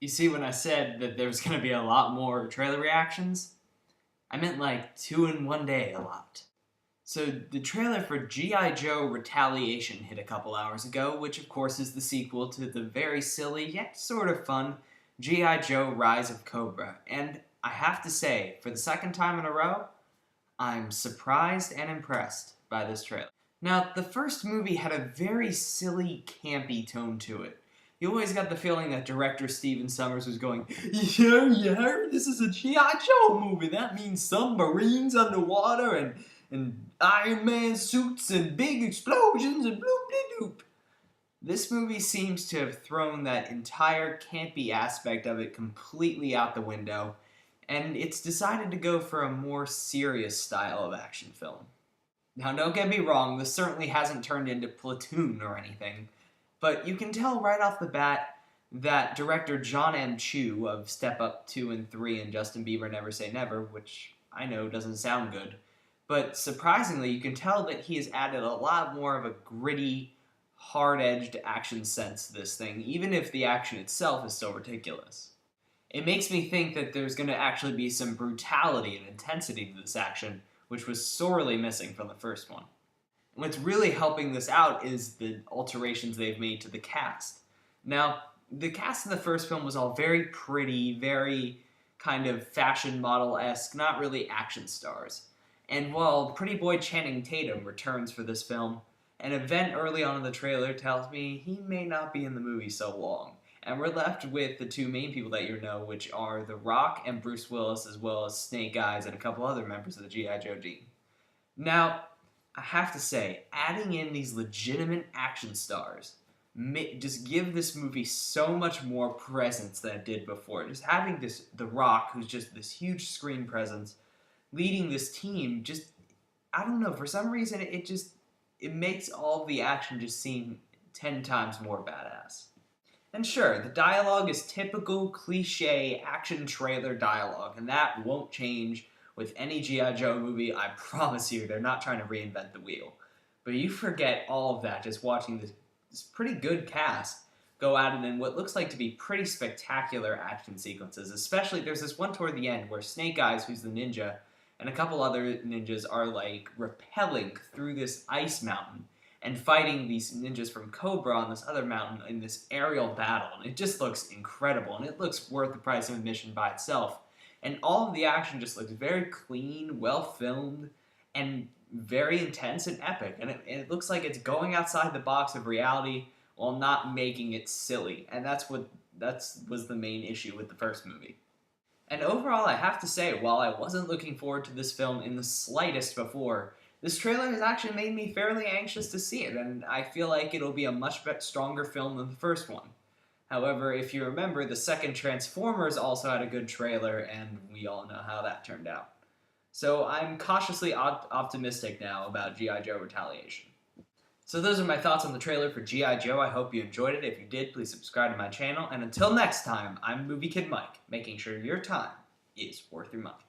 You see, when I said that there was going to be a lot more trailer reactions, I meant like 2 in 1 day a lot. So the trailer for G.I. Joe Retaliation hit a couple hours ago, which of course is the sequel to the very silly yet sort of fun G.I. Joe Rise of Cobra. And I have to say, for the second time in a row, I'm surprised and impressed by this trailer. Now, the first movie had a very silly, campy tone to it. You always got the feeling that director Steven Summers was going, yeah, this is a G.I. Joe movie. That means submarines underwater and Iron Man suits and big explosions and bloop-de-doop. This movie seems to have thrown that entire campy aspect of it completely out the window, and it's decided to go for a more serious style of action film. Now, don't get me wrong, this certainly hasn't turned into Platoon or anything, but you can tell right off the bat that director John M. Chu of Step Up 2 and 3 and Justin Bieber Never Say Never, which I know doesn't sound good, but surprisingly, you can tell that he has added a lot more of a gritty, hard-edged action sense to this thing, even if the action itself is still ridiculous. It makes me think that there's going to actually be some brutality and intensity to this action, which was sorely missing from the first one. And what's really helping this out is the alterations they've made to the cast. Now, the cast in the first film was all very pretty, very kind of fashion model-esque, not really action stars. And while Pretty Boy Channing Tatum returns for this film, an event early on in the trailer tells me he may not be in the movie so long. And we're left with the two main people that you know, which are The Rock and Bruce Willis, as well as Snake Eyes and a couple other members of the G.I. Joe team. Now, I have to say, adding in these legitimate action stars just give this movie so much more presence than it did before. Just having The Rock, who's just this huge screen presence, leading this team, just, I don't know, for some reason it makes all the action just seem 10 times more badass. And sure, the dialogue is typical, cliche, action trailer dialogue, and that won't change with any G.I. Joe movie. I promise you, they're not trying to reinvent the wheel. But you forget all of that just watching this pretty good cast go at it in what looks like to be pretty spectacular action sequences. Especially, there's this one toward the end where Snake Eyes, who's the ninja, and a couple other ninjas are like rappelling through this ice mountain and fighting these ninjas from Cobra on this other mountain in this aerial battle. And it just looks incredible, and it looks worth the price of admission by itself. And all of the action just looks very clean, well-filmed, and very intense and epic. And it looks like it's going outside the box of reality while not making it silly. And that was the main issue with the first movie. And overall, I have to say, while I wasn't looking forward to this film in the slightest before, this trailer has actually made me fairly anxious to see it, and I feel like it'll be a much stronger film than the first one. However, if you remember, the second Transformers also had a good trailer, and we all know how that turned out. So I'm cautiously optimistic now about G.I. Joe Retaliation. So those are my thoughts on the trailer for G.I. Joe. I hope you enjoyed it. If you did, please subscribe to my channel. And until next time, I'm Movie Kid Mike, making sure your time is worth your money.